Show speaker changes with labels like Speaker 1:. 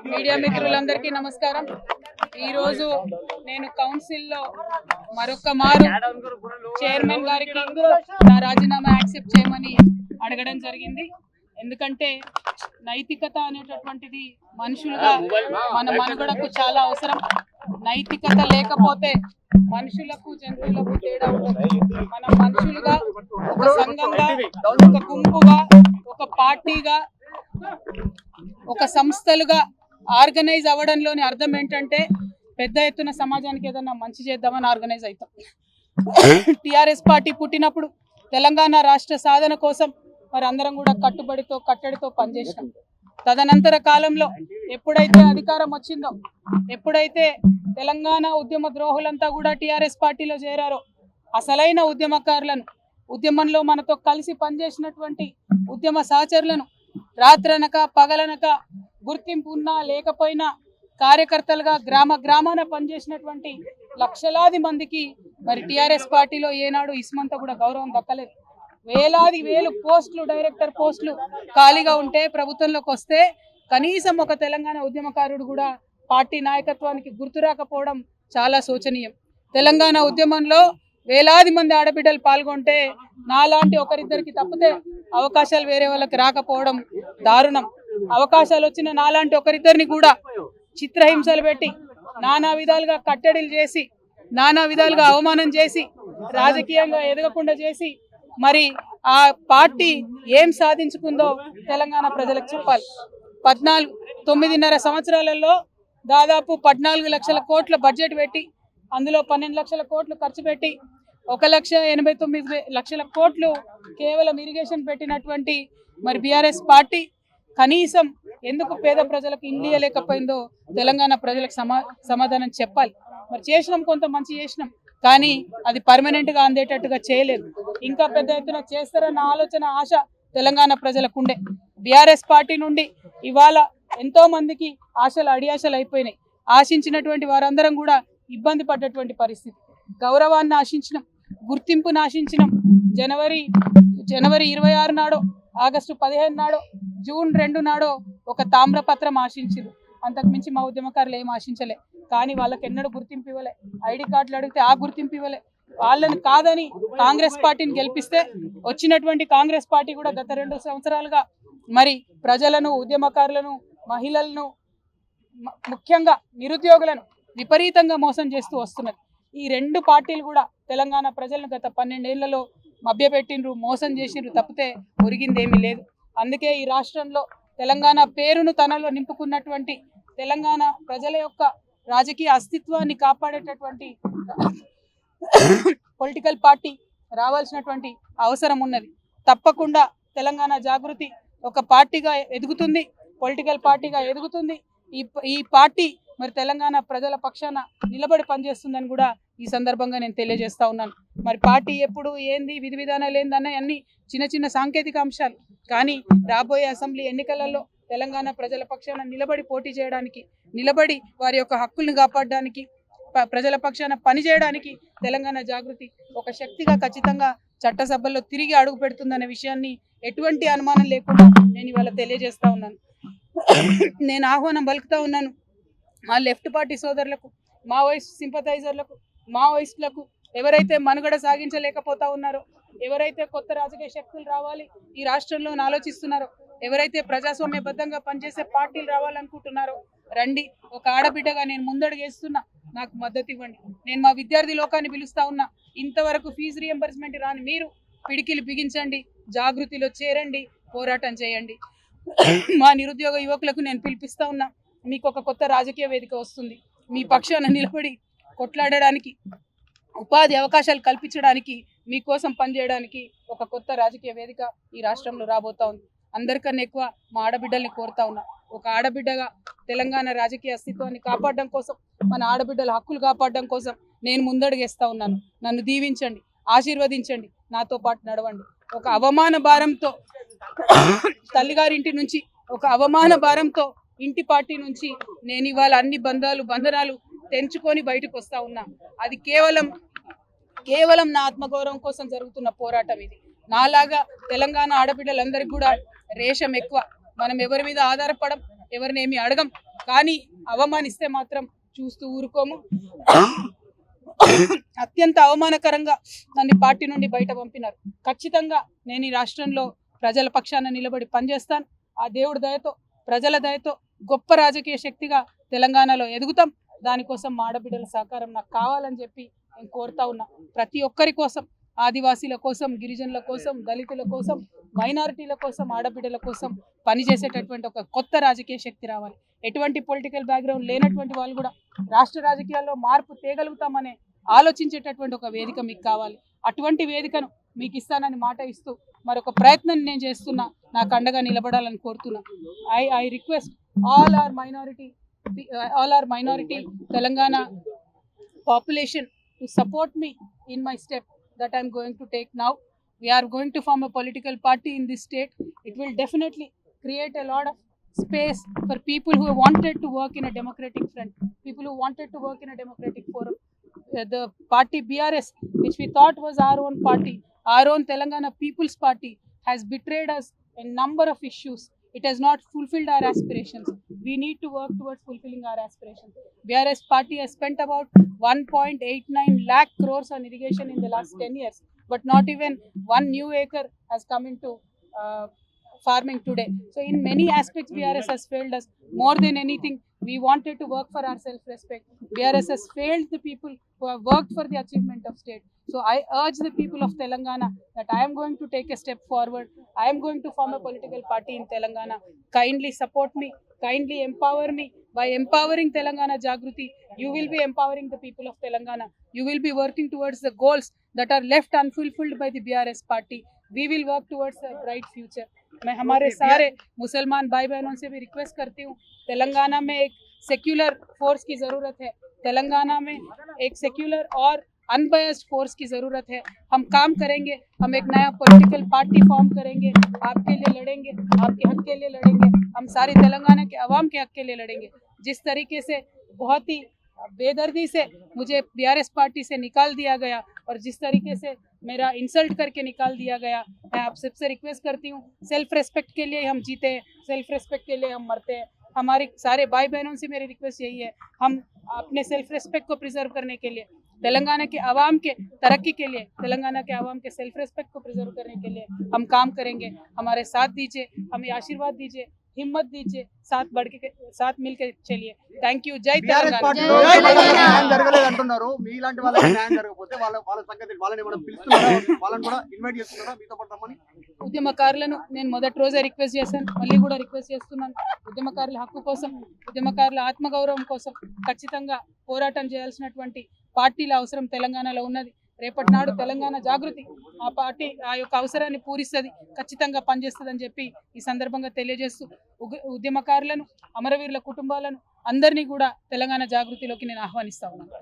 Speaker 1: Media మిత్రులందరికీ నమస్కారం। ఈ రోజు నేను కౌన్సిల్ లో మరొక మారు చైర్మన్ గారికి నా రాజీనామా యాక్సెప్ట్ చేయమని అడగడం జరిగింది। ఎందుకంటే నైతికత అనేటటువంటిది మనుషులుగా మన మనుగడకు చాలా అవసరం। నైతికత లేకపోతే మనుషులకు జంతువులకు తేడా ఉండదు। మనం మనుషులుగా ఒక సంఘంగా ఒక గుంపుగా ఒక పార్టీగా ఒక సంస్థలుగా ఆర్గనైజ్ అవ్వడంలోని అర్థం ఏంటంటే పెద్ద ఎత్తున సమాజానికి ఏదైనా మంచి చేద్దామని ఆర్గనైజ్ అవుతాం। టిఆర్ఎస్ పార్టీ పుట్టినప్పుడు తెలంగాణ రాష్ట్ర సాధన కోసం మరి అందరం కూడా కట్టడితో పనిచేసాం। తదనంతర కాలంలో ఎప్పుడైతే అధికారం వచ్చిందో, ఎప్పుడైతే తెలంగాణ ఉద్యమ ద్రోహులంతా కూడా టిఆర్ఎస్ పార్టీలో చేరారో, అసలైన ఉద్యమకారులను, ఉద్యమంలో మనతో కలిసి పనిచేసినటువంటి ఉద్యమ సహచరులను రాత్రనక పగలనక గుర్తింపు ఉన్నా లేకపోయినా కార్యకర్తలుగా గ్రామాన పనిచేసినటువంటి లక్షలాది మందికి మరి టిఆర్ఎస్ పార్టీలో ఏనాడు ఇస్మంతా కూడా గౌరవం దక్కలేదు। వేలు పోస్టులు, డైరెక్టర్ పోస్టులు ఖాళీగా ఉంటే ప్రభుత్వంలోకి వస్తే కనీసం ఒక తెలంగాణ ఉద్యమకారుడు కూడా పార్టీ నాయకత్వానికి గుర్తు రాకపోవడం చాలా శోచనీయం। తెలంగాణ ఉద్యమంలో వేలాది మంది ఆడబిడ్డలు పాల్గొంటే నాలాంటి ఒకరిద్దరికి తప్పితే అవకాశాలు వేరే వాళ్ళకి రాకపోవడం దారుణం। అవకాశాలు వచ్చిన నాలాంటి ఒకరిద్దరిని కూడా చిత్రహింసలు పెట్టి నానా విధాలుగా కట్టడిలు చేసి నానా విధాలుగా అవమానం చేసి రాజకీయంగా ఎదగకుండా చేసి మరి ఆ పార్టీ ఏం సాధించుకుందో తెలంగాణ ప్రజలకు చెప్పాలి। 9.5 సంవత్సరాలలో దాదాపు 14 లక్షల కోట్ల బడ్జెట్ పెట్టి అందులో 12 లక్షల కోట్లు ఖర్చు పెట్టి 1,89,00,000 కోట్లు కేవలం ఇరిగేషన్ పెట్టినటువంటి మరి బీఆర్ఎస్ పార్టీ కనీసం ఎందుకు పేద ప్రజలకు ఇండియా లేకపోయిందో తెలంగాణ ప్రజలకు సమాధానం చెప్పాలి। మరి చేసినాం, కొంత మంచి చేసినాం, కానీ అది పర్మనెంట్గా అందేటట్టుగా చేయలేదు। ఇంకా పెద్ద ఎత్తున చేస్తారన్న ఆలోచన, ఆశ తెలంగాణ ప్రజలకు ఉండే। బీఆర్ఎస్ పార్టీ నుండి ఇవాళ ఎంతో మందికి ఆశలు అడియాశలు అయిపోయినాయి। ఆశించినటువంటి వారందరం కూడా ఇబ్బంది పడ్డటువంటి పరిస్థితి। గౌరవాన్ని ఆశించినాం, గుర్తింపును ఆశించినాం। జనవరి 26 నాడో, ఆగస్టు 15 నాడో, జూన్ 2 నాడో ఒక తామ్రపత్రం ఆశించారు। అంతకు మించి మా ఉద్యమకారులు ఏం ఆశించలే, కానీ వాళ్ళకి ఎన్నడూ గుర్తింపు ఇవ్వలే। ఐడి కార్డులు అడిగితే ఆ గుర్తింపు ఇవ్వలే। వాళ్ళని కాదని కాంగ్రెస్ పార్టీని గెలిపిస్తే వచ్చినటువంటి కాంగ్రెస్ పార్టీ కూడా గత 2 సంవత్సరాలుగా మరి ప్రజలను, ఉద్యమకారులను, మహిళలను, ముఖ్యంగా నిరుద్యోగులను విపరీతంగా మోసం చేస్తూ వస్తున్నది। ఈ 2 పార్టీలు కూడా తెలంగాణ ప్రజలను గత 12 ఏళ్లలో మభ్యపెట్టిండ్రు, మోసం చేసిండ్రు తప్పితే ఒరిగిందేమీ లేదు। అందుకే ఈ రాష్ట్రంలో తెలంగాణ పేరును తనలో నింపుకున్నటువంటి తెలంగాణ ప్రజల యొక్క రాజకీయ అస్తిత్వాన్ని కాపాడేటటువంటి పొలిటికల్ పార్టీ రావాల్సినటువంటి అవసరం ఉన్నది। తప్పకుండా తెలంగాణ జాగృతి ఒక పార్టీగా ఎదుగుతుంది, పొలిటికల్ పార్టీగా ఎదుగుతుంది। ఈ పార్టీ మరి తెలంగాణ ప్రజల పక్షాన నిలబడి పనిచేస్తుందని కూడా ఈ సందర్భంగా నేను తెలియజేస్తా ఉన్నాను। మరి పార్టీ ఎప్పుడు ఏంది, విధి విధానాలు ఏందన్న అన్ని చిన్న సాంకేతిక అంశాలు, కానీ రాబోయే అసెంబ్లీ ఎన్నికలలో తెలంగాణ ప్రజల పక్షాన నిలబడి పోటీ చేయడానికి, నిలబడి వారి యొక్క హక్కుల్ని కాపాడడానికి, ప్రజల పక్షాన పనిచేయడానికి తెలంగాణ జాగృతి ఒక శక్తిగా ఖచ్చితంగా చట్టసభల్లో తిరిగి అడుగు పెడుతుందనే విషయాన్ని ఎటువంటి అనుమానం లేకుండా నేను ఇవాళ తెలియజేస్తా ఉన్నాను। నేను ఆహ్వానం పలుకుతా ఉన్నాను మా లెఫ్ట్ పార్టీ సోదరులకు, మావోయిస్ట్ సింపథైజర్లకు, మావోయిస్టులకు, ఎవరైతే మనుగడ సాగించలేకపోతా ఉన్నారో, ఎవరైతే కొత్త రాజకీయ శక్తులు రావాలి ఈ రాష్ట్రంలో ఆలోచిస్తున్నారో, ఎవరైతే ప్రజాస్వామ్యబద్ధంగా పనిచేసే పార్టీలు రావాలనుకుంటున్నారో రండి। ఒక ఆడబిడ్డగా నేను ముందడుగేస్తున్నా, నాకు మద్దతు ఇవ్వండి। నేను మా విద్యార్థి లోకాన్ని పిలుస్తా ఉన్నా, ఇంతవరకు ఫీజు రియంబర్స్మెంట్ రాని మీరు పిడికిలు బిగించండి, జాగృతిలో చేరండి, పోరాటం చేయండి। మా నిరుద్యోగ యువకులకు నేను పిలిపిస్తా ఉన్నా, మీకు ఒక కొత్త రాజకీయ వేదిక వస్తుంది, మీ పక్షాన నిలబడి కొట్లాడడానికి, ఉపాధి అవకాశాలు కల్పించడానికి, మీకోసం పనిచేయడానికి ఒక కొత్త రాజకీయ వేదిక ఈ రాష్ట్రంలో రాబోతా ఉంది। అందరికన్నా ఎక్కువ మా ఆడబిడ్డల్ని కోరుతా ఉన్నా, ఒక ఆడబిడ్డగా తెలంగాణ రాజకీయ అస్తిత్వాన్ని కాపాడడం కోసం, మన ఆడబిడ్డల హక్కులు కాపాడడం కోసం నేను ముందడుగేస్తా ఉన్నాను। నన్ను దీవించండి, ఆశీర్వదించండి, నాతో పాటు నడవండి। ఒక అవమాన భారంతో తల్లిగారింటి నుంచి, ఒక అవమాన భారంతో ఇంటి పార్టీ నుంచి నేను ఇవాళ అన్ని బంధనాలు తెంచుకొని బయటకు వస్తా ఉన్నా। అది కేవలం నా ఆత్మగౌరవం కోసం జరుగుతున్న పోరాటం ఇది। నాలాగా తెలంగాణ ఆడబిడ్డలందరికీ కూడా రేషం ఎక్కువ, మనం ఎవరి మీద ఆధారపడం, ఎవరినేమి అడగం, కానీ అవమానిస్తే మాత్రం చూస్తూ ఊరుకోము. అత్యంత అవమానకరంగా నన్ను పార్టీ నుండి బయట పంపినారు. ఖచ్చితంగా నేను ఈ రాష్ట్రంలో ప్రజల పక్షాన నిలబడి పనిచేస్తాను. ఆ దేవుడి దయతో, ప్రజల దయతో గొప్ప రాజకీయ శక్తిగా తెలంగాణలో ఎదుగుతాం. దానికోసం మా ఆడబిడ్డల సహకారం నాకు కావాలని చెప్పి నేను కోరుతా ఉన్నా. ప్రతి ఒక్కరి కోసం, ఆదివాసీల కోసం, గిరిజనుల కోసం, దళితుల కోసం, మైనారిటీల కోసం, ఆడబిడ్డల కోసం పనిచేసేటటువంటి ఒక కొత్త రాజకీయ శక్తి రావాలి. ఎటువంటి పొలిటికల్ బ్యాక్గ్రౌండ్ లేనటువంటి వాళ్ళు కూడా రాష్ట్ర రాజకీయాల్లో మార్పు తేగలుగుతామనే ఆలోచించేటటువంటి ఒక వేదిక మీకు కావాలి. అటువంటి వేదికను మీకు ఇస్తానని మాట ఇస్తూ మరొక ప్రయత్నం నేను చేస్తున్నా. నాకు అండగా నిలబడాలని కోరుతున్నా. I request all our minority Telangana population to support me in my step that I'm going to take now. We are going to form a political party in this state. It will definitely create a lot of space for people who wanted to work in a democratic front, people who wanted to work in a democratic forum. The party BRS, which we thought was our own party, our own Telangana People's Party, has betrayed us in number of issues. It has not fulfilled our aspirations. We need to work towards fulfilling our aspirations. BRS party has spent about 1.89 lakh crores on irrigation in the last 10 years, but not even one new acre has come into farming today. So in many aspects BRS has failed us. More than anything, we wanted to work for our self-respect. BRS has failed the people who have worked for the achievement of state. So I urge the people of Telangana that I am going to take a step forward. I am going to form a political party in Telangana. Kindly support me. Kindly empower me. By empowering Telangana Jagruti, you will be empowering the people of Telangana. You will be working towards the goals that are left unfulfilled by the BRS party. We will work towards a bright future. मैं हमारे सारे मुसलमान भाई बहनों से भी request करती हूँ, तेलंगाना में एक सेक्युलर फोर्स की ज़रूरत है. तेलंगाना में एक सेक्युलर और अनबयास्ड फोर्स की ज़रूरत है. हम काम करेंगे, हम एक नया पॉलिटिकल पार्टी फॉर्म करेंगे, आपके लिए लड़ेंगे, आपके हक के लिए लड़ेंगे, हम सारी तेलंगाना के अवाम के हक के लिए लड़ेंगे. जिस तरीके से बहुत ही बेदर्दी से मुझे BRS पार्टी से निकाल दिया गया और जिस तरीके से मेरा इंसल्ट करके निकाल दिया गया, मैं आप सबसे रिक्वेस्ट करती हूँ, सेल्फ रेस्पेक्ट के लिए हम जीते हैं, सेल्फ रेस्पेक्ट के लिए हम मरते हैं. हमारे सारे भाई बहनों से मेरी रिक्वेस्ट यही है, हम अपने सेल्फ रेस्पेक्ट को प्रिजर्व करने के लिए, तेलंगाना के आवाम के तरक्की के लिए, तेलंगाना के आवाम के सेल्फ रेस्पेक्ट को प्रिजर्व करने के लिए हम काम करेंगे. हमारे साथ दीजिए, हमें आशीर्वाद दीजिए, हिम्मत दीजिए, साथ बढ़ के साथ मिलकर चलिए. Thank you. జై ఉద్యమకారులను నేను మొదటి రోజే రిక్వెస్ట్ చేశాను, మళ్ళీ కూడా రిక్వెస్ట్ చేస్తున్నాను. ఉద్యమకారుల హక్కు కోసం, ఉద్యమకారుల ఆత్మగౌరవం కోసం ఖచ్చితంగా పోరాటం చేయాల్సినటువంటి పార్టీల అవసరం తెలంగాణలో ఉన్నది. రేపటి నాడు తెలంగాణ జాగృతి ఆ పార్టీ ఆ యొక్క అవసరాన్ని పూరిస్తుంది, ఖచ్చితంగా పనిచేస్తుందని చెప్పి ఈ సందర్భంగా తెలియజేస్తూ ఉద్యమకారులను, అమరవీరుల కుటుంబాలను అందరినీ కూడా తెలంగాణ జాగృతిలోకి నేను ఆహ్వానిస్తా ఉన్నాను.